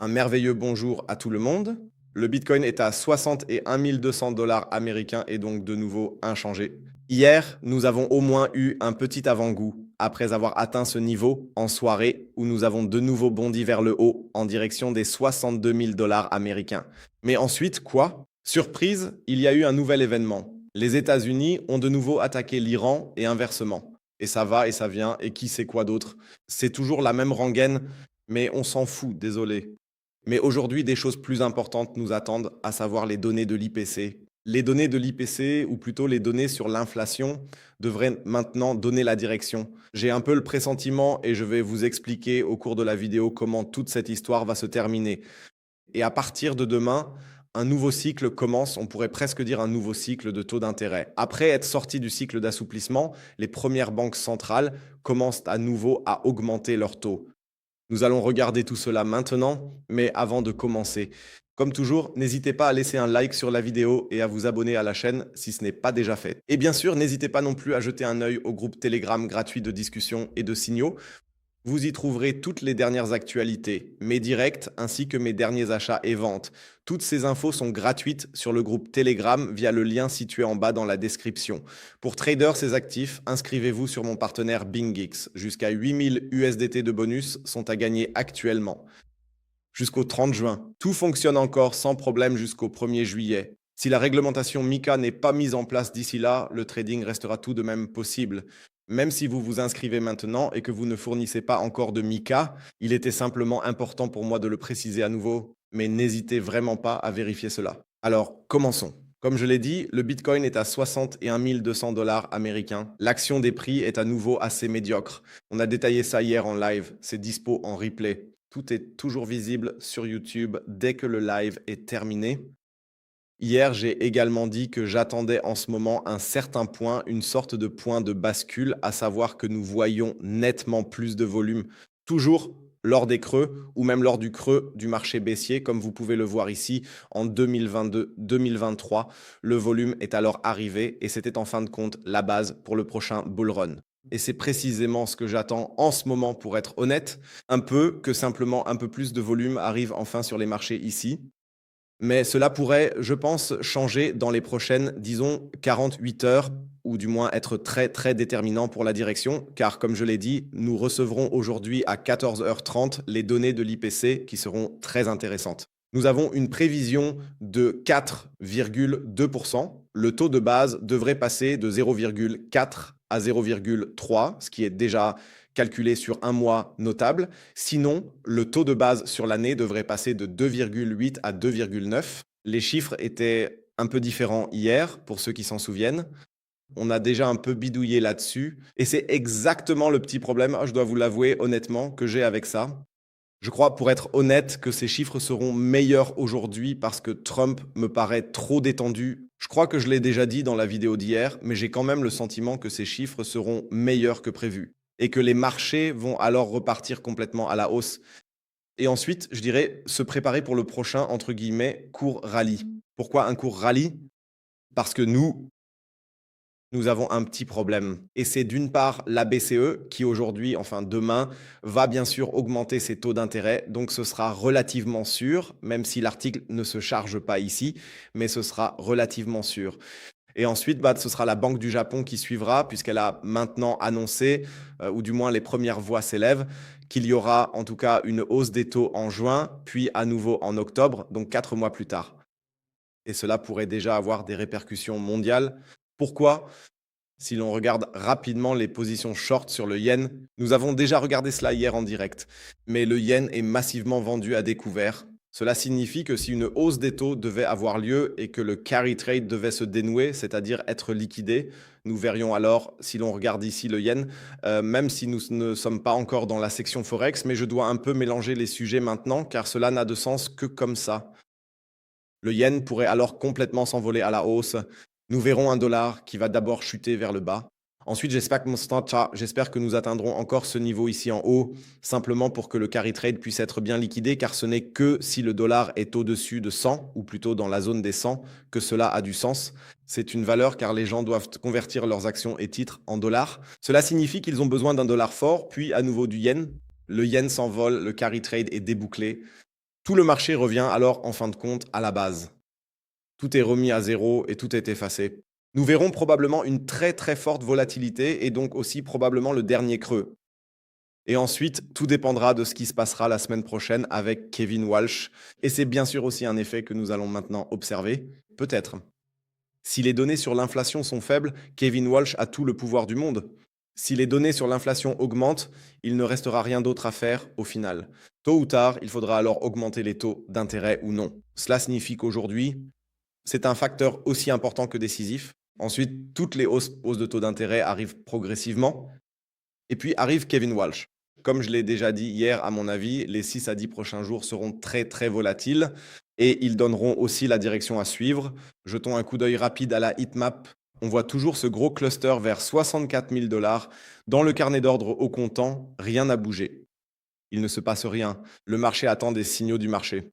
Un merveilleux bonjour à tout le monde. Le Bitcoin est à 61 200 dollars américains et donc de nouveau inchangé. Hier, nous avons au moins eu un petit avant-goût après avoir atteint ce niveau en soirée où nous avons de nouveau bondi vers le haut en direction des 62 000 dollars américains. Mais ensuite, quoi? Surprise, il y a eu un nouvel événement. Les États-Unis ont de nouveau attaqué l'Iran et inversement. Et ça va et ça vient, et qui sait quoi d'autre? C'est toujours la même rengaine, mais on s'en fout, désolé. Mais aujourd'hui, des choses plus importantes nous attendent, à savoir les données de l'IPC. Les données de l'IPC, ou plutôt les données sur l'inflation, devraient maintenant donner la direction. J'ai un peu le pressentiment et je vais vous expliquer au cours de la vidéo comment toute cette histoire va se terminer. Et à partir de demain, un nouveau cycle commence, on pourrait presque dire un nouveau cycle de taux d'intérêt. Après être sorti du cycle d'assouplissement, les premières banques centrales commencent à nouveau à augmenter leurs taux. Nous allons regarder tout cela maintenant, mais avant de commencer, comme toujours, n'hésitez pas à laisser un like sur la vidéo et à vous abonner à la chaîne si ce n'est pas déjà fait. Et bien sûr, n'hésitez pas non plus à jeter un œil au groupe Telegram gratuit de discussion et de signaux. Vous y trouverez toutes les dernières actualités, mes directs ainsi que mes derniers achats et ventes. Toutes ces infos sont gratuites sur le groupe Telegram via le lien situé en bas dans la description. Pour traders et actifs, inscrivez-vous sur mon partenaire BingX. Jusqu'à 8000 USDT de bonus sont à gagner actuellement. Jusqu'au 30 juin. Tout fonctionne encore sans problème jusqu'au 1er juillet. Si la réglementation MiCA n'est pas mise en place d'ici là, le trading restera tout de même possible. Même si vous vous inscrivez maintenant et que vous ne fournissez pas encore de MiCA, il était simplement important pour moi de le préciser à nouveau, mais n'hésitez vraiment pas à vérifier cela. Alors, commençons. Comme je l'ai dit, le Bitcoin est à 61 200 dollars américains. L'action des prix est à nouveau assez médiocre. On a détaillé ça hier en live, c'est dispo en replay. Tout est toujours visible sur YouTube dès que le live est terminé. Hier, j'ai également dit que j'attendais en ce moment un certain point, une sorte de point de bascule, à savoir que nous voyons nettement plus de volume, toujours lors des creux ou même lors du creux du marché baissier, comme vous pouvez le voir ici en 2022-2023. Le volume est alors arrivé et c'était en fin de compte la base pour le prochain bull run. Et c'est précisément ce que j'attends en ce moment pour être honnête, un peu que simplement un peu plus de volume arrive enfin sur les marchés ici. Mais cela pourrait, je pense, changer dans les prochaines, disons, 48 heures, ou du moins être très très déterminant pour la direction, car comme je l'ai dit, nous recevrons aujourd'hui à 14h30 les données de l'IPC qui seront très intéressantes. Nous avons une prévision de 4,2%. Le taux de base devrait passer de 0,4 à 0,3, ce qui est déjà calculé sur un mois notable. Sinon, le taux de base sur l'année devrait passer de 2,8 à 2,9. Les chiffres étaient un peu différents hier, pour ceux qui s'en souviennent. On a déjà un peu bidouillé là-dessus. Et c'est exactement le petit problème, je dois vous l'avouer honnêtement, que j'ai avec ça. Je crois, pour être honnête, que ces chiffres seront meilleurs aujourd'hui parce que Trump me paraît trop détendu. Je crois que je l'ai déjà dit dans la vidéo d'hier, mais j'ai quand même le sentiment que ces chiffres seront meilleurs que prévu et que les marchés vont alors repartir complètement à la hausse. Et ensuite, je dirais se préparer pour le prochain, entre guillemets, court rallye. Pourquoi un court rallye? Parce que nous avons un petit problème. Et c'est d'une part la BCE qui aujourd'hui, enfin demain, va bien sûr augmenter ses taux d'intérêt. Donc ce sera relativement sûr, même si l'article ne se charge pas ici, mais ce sera relativement sûr. Et ensuite, ce sera la Banque du Japon qui suivra, puisqu'elle a maintenant annoncé, ou du moins les premières voix s'élèvent, qu'il y aura en tout cas une hausse des taux en juin, puis à nouveau en octobre, donc 4 mois plus tard. Et cela pourrait déjà avoir des répercussions mondiales. Pourquoi? Si l'on regarde rapidement les positions short sur le yen, nous avons déjà regardé cela hier en direct, mais le yen est massivement vendu à découvert. Cela signifie que si une hausse des taux devait avoir lieu et que le carry trade devait se dénouer, c'est-à-dire être liquidé, nous verrions alors, si l'on regarde ici le yen, même si nous ne sommes pas encore dans la section Forex, mais je dois un peu mélanger les sujets maintenant car cela n'a de sens que comme ça. Le yen pourrait alors complètement s'envoler à la hausse. Nous verrons un dollar qui va d'abord chuter vers le bas. Ensuite, j'espère que nous atteindrons encore ce niveau ici en haut, simplement pour que le carry trade puisse être bien liquidé, car ce n'est que si le dollar est au-dessus de 100, ou plutôt dans la zone des 100, que cela a du sens. C'est une valeur car les gens doivent convertir leurs actions et titres en dollars. Cela signifie qu'ils ont besoin d'un dollar fort, puis à nouveau du yen. Le yen s'envole, le carry trade est débouclé. Tout le marché revient alors en fin de compte à la base. Tout est remis à zéro et tout est effacé. Nous verrons probablement une très très forte volatilité et donc aussi probablement le dernier creux. Et ensuite, tout dépendra de ce qui se passera la semaine prochaine avec Kevin Walsh. Et c'est bien sûr aussi un effet que nous allons maintenant observer. Peut-être. Si les données sur l'inflation sont faibles, Kevin Walsh a tout le pouvoir du monde. Si les données sur l'inflation augmentent, il ne restera rien d'autre à faire au final. Tôt ou tard, il faudra alors augmenter les taux d'intérêt ou non. Cela signifie qu'aujourd'hui, c'est un facteur aussi important que décisif. Ensuite, toutes les hausses de taux d'intérêt arrivent progressivement. Et puis arrive Kevin Walsh. Comme je l'ai déjà dit hier, à mon avis, les 6 à 10 prochains jours seront très très volatiles et ils donneront aussi la direction à suivre. Jetons un coup d'œil rapide à la heatmap. On voit toujours ce gros cluster vers 64 000 dollars. Dans le carnet d'ordre au comptant, rien n'a bougé. Il ne se passe rien. Le marché attend des signaux du marché,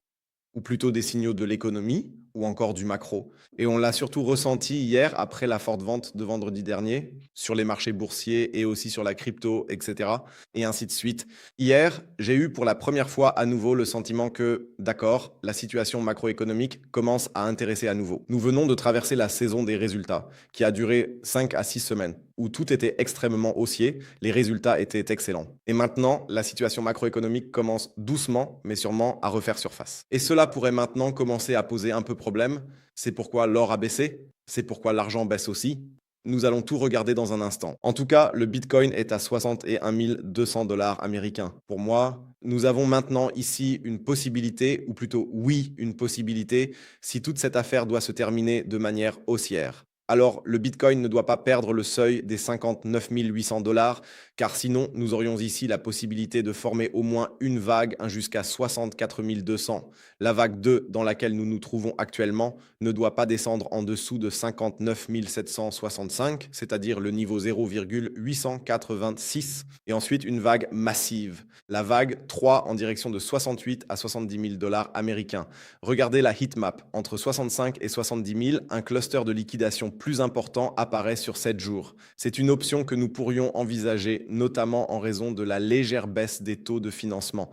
ou plutôt des signaux de l'économie, ou encore du macro. Et on l'a surtout ressenti hier après la forte vente de vendredi dernier sur les marchés boursiers et aussi sur la crypto, etc. Et ainsi de suite. Hier, j'ai eu pour la première fois à nouveau le sentiment que, d'accord, la situation macroéconomique commence à intéresser à nouveau. Nous venons de traverser la saison des résultats, qui a duré 5 à 6 semaines, où tout était extrêmement haussier, les résultats étaient excellents. Et maintenant, la situation macroéconomique commence doucement, mais sûrement à refaire surface. Et cela pourrait maintenant commencer à poser un peu problème. C'est pourquoi l'or a baissé, c'est pourquoi l'argent baisse aussi. Nous allons tout regarder dans un instant. En tout cas, le Bitcoin est à 61 200 dollars américains. Pour moi, nous avons maintenant ici une possibilité, ou plutôt oui, une possibilité, si toute cette affaire doit se terminer de manière haussière. Alors, le Bitcoin ne doit pas perdre le seuil des 59 800 dollars, car sinon, nous aurions ici la possibilité de former au moins une vague jusqu'à 64 200. La vague 2, dans laquelle nous nous trouvons actuellement, ne doit pas descendre en dessous de 59 765, c'est-à-dire le niveau 0,886. Et ensuite, une vague massive. La vague 3 en direction de 68 à 70 000 dollars américains. Regardez la heatmap. Entre 65 et 70 000, un cluster de liquidation plus important apparaît sur 7 jours. C'est une option que nous pourrions envisager, notamment en raison de la légère baisse des taux de financement.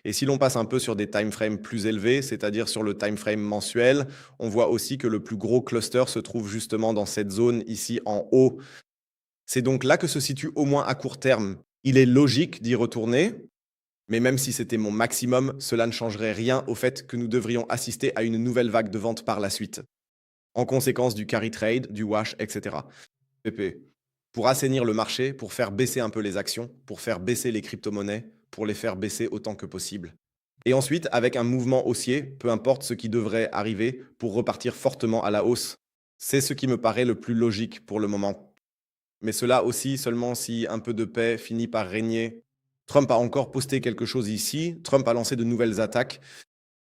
Et si l'on passe un peu sur des timeframes plus élevés, c'est-à-dire sur le timeframe mensuel, on voit aussi que le plus gros cluster se trouve justement dans cette zone ici en haut. C'est donc là que se situe au moins à court terme. Il est logique d'y retourner, mais même si c'était mon maximum, cela ne changerait rien au fait que nous devrions assister à une nouvelle vague de vente par la suite, en conséquence du carry trade, du wash, etc. PP. Pour assainir le marché, pour faire baisser un peu les actions, pour faire baisser les crypto-monnaies, pour les faire baisser autant que possible. Et ensuite, avec un mouvement haussier, peu importe ce qui devrait arriver, pour repartir fortement à la hausse. C'est ce qui me paraît le plus logique pour le moment. Mais cela aussi seulement si un peu de paix finit par régner. Trump a encore posté quelque chose ici, Trump a lancé de nouvelles attaques.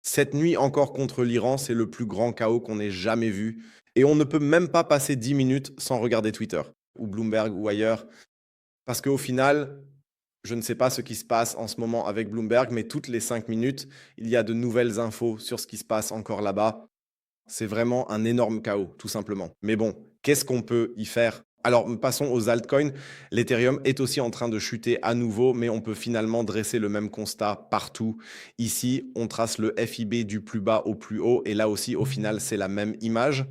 Cette nuit encore contre l'Iran, c'est le plus grand chaos qu'on ait jamais vu. Et on ne peut même pas passer 10 minutes sans regarder Twitter, ou Bloomberg, ou ailleurs. Parce qu'au final, je ne sais pas ce qui se passe en ce moment avec Bloomberg, mais toutes les 5 minutes, il y a de nouvelles infos sur ce qui se passe encore là-bas. C'est vraiment un énorme chaos, tout simplement. Mais bon, qu'est-ce qu'on peut y faire? Alors, passons aux altcoins. L'Ethereum est aussi en train de chuter à nouveau, mais on peut finalement dresser le même constat partout. Ici, on trace le FIB du plus bas au plus haut, et là aussi, au final, c'est la même image.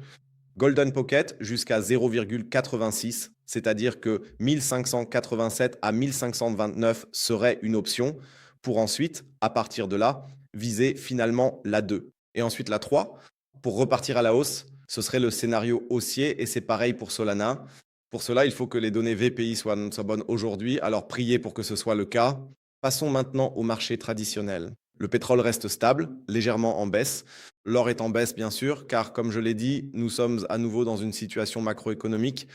Golden Pocket jusqu'à 0,86, c'est-à-dire que 1587 à 1529 serait une option, pour ensuite, à partir de là, viser finalement la 2. Et ensuite la 3, pour repartir à la hausse, ce serait le scénario haussier, et c'est pareil pour Solana. Pour cela, il faut que les données VPI soient bonnes aujourd'hui, alors priez pour que ce soit le cas. Passons maintenant au marché traditionnel. Le pétrole reste stable, légèrement en baisse. L'or est en baisse, bien sûr, car comme je l'ai dit, nous sommes à nouveau dans une situation macroéconomique.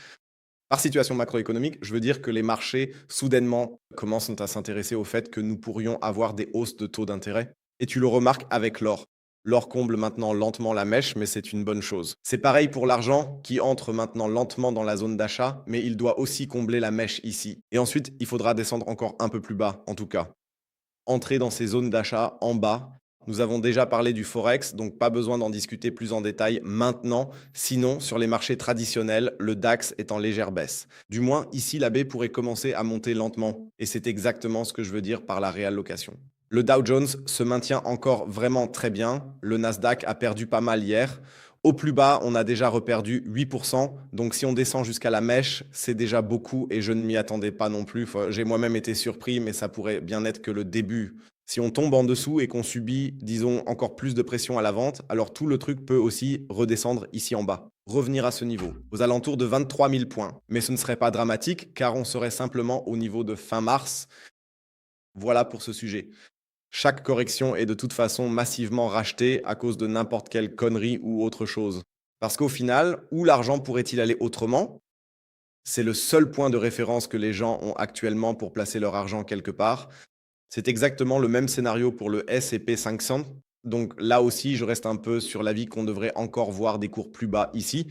Par situation macroéconomique, je veux dire que les marchés, soudainement, commencent à s'intéresser au fait que nous pourrions avoir des hausses de taux d'intérêt. Et tu le remarques avec l'or. L'or comble maintenant lentement la mèche, mais c'est une bonne chose. C'est pareil pour l'argent qui entre maintenant lentement dans la zone d'achat, mais il doit aussi combler la mèche ici. Et ensuite, il faudra descendre encore un peu plus bas, en tout cas. Entrer dans ces zones d'achat en bas. Nous avons déjà parlé du Forex, donc pas besoin d'en discuter plus en détail maintenant. Sinon, sur les marchés traditionnels, le DAX est en légère baisse. Du moins, ici, la baie pourrait commencer à monter lentement. Et c'est exactement ce que je veux dire par la réallocation. Le Dow Jones se maintient encore vraiment très bien. Le Nasdaq a perdu pas mal hier. Au plus bas, on a déjà reperdu 8%. Donc si on descend jusqu'à la mèche, c'est déjà beaucoup et je ne m'y attendais pas non plus. J'ai moi-même été surpris, mais ça pourrait bien être que le début. Si on tombe en dessous et qu'on subit, disons, encore plus de pression à la vente, alors tout le truc peut aussi redescendre ici en bas. Revenir à ce niveau, aux alentours de 23 000 points. Mais ce ne serait pas dramatique car on serait simplement au niveau de fin mars. Voilà pour ce sujet. Chaque correction est de toute façon massivement rachetée à cause de n'importe quelle connerie ou autre chose. Parce qu'au final, où l'argent pourrait-il aller autrement? C'est le seul point de référence que les gens ont actuellement pour placer leur argent quelque part. C'est exactement le même scénario pour le S&P 500. Donc là aussi, je reste un peu sur l'avis qu'on devrait encore voir des cours plus bas ici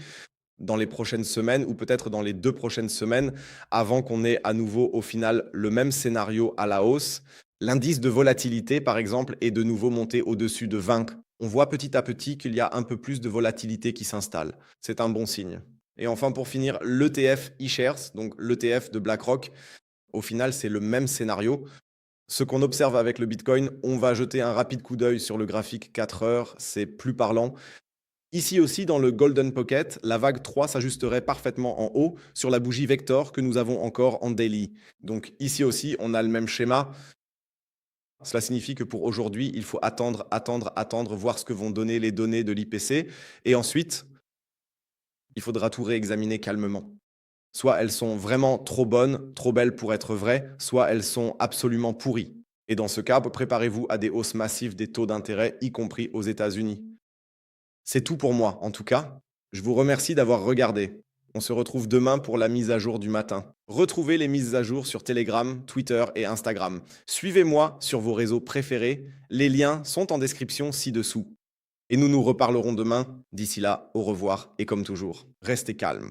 dans les prochaines semaines ou peut-être dans les 2 prochaines semaines avant qu'on ait à nouveau au final le même scénario à la hausse. L'indice de volatilité, par exemple, est de nouveau monté au-dessus de 20. On voit petit à petit qu'il y a un peu plus de volatilité qui s'installe. C'est un bon signe. Et enfin, pour finir, l'ETF eShares, donc l'ETF de BlackRock, au final, c'est le même scénario. Ce qu'on observe avec le Bitcoin, on va jeter un rapide coup d'œil sur le graphique 4 heures, c'est plus parlant. Ici aussi, dans le Golden Pocket, la vague 3 s'ajusterait parfaitement en haut sur la bougie Vector que nous avons encore en daily. Donc ici aussi, on a le même schéma. Cela signifie que pour aujourd'hui, il faut attendre, voir ce que vont donner les données de l'IPC. Et ensuite, il faudra tout réexaminer calmement. Soit elles sont vraiment trop bonnes, trop belles pour être vraies, soit elles sont absolument pourries. Et dans ce cas, préparez-vous à des hausses massives des taux d'intérêt, y compris aux États-Unis. C'est tout pour moi, en tout cas. Je vous remercie d'avoir regardé. On se retrouve demain pour la mise à jour du matin. Retrouvez les mises à jour sur Telegram, Twitter et Instagram. Suivez-moi sur vos réseaux préférés. Les liens sont en description ci-dessous. Et nous nous reparlerons demain. D'ici là, au revoir et comme toujours, restez calmes.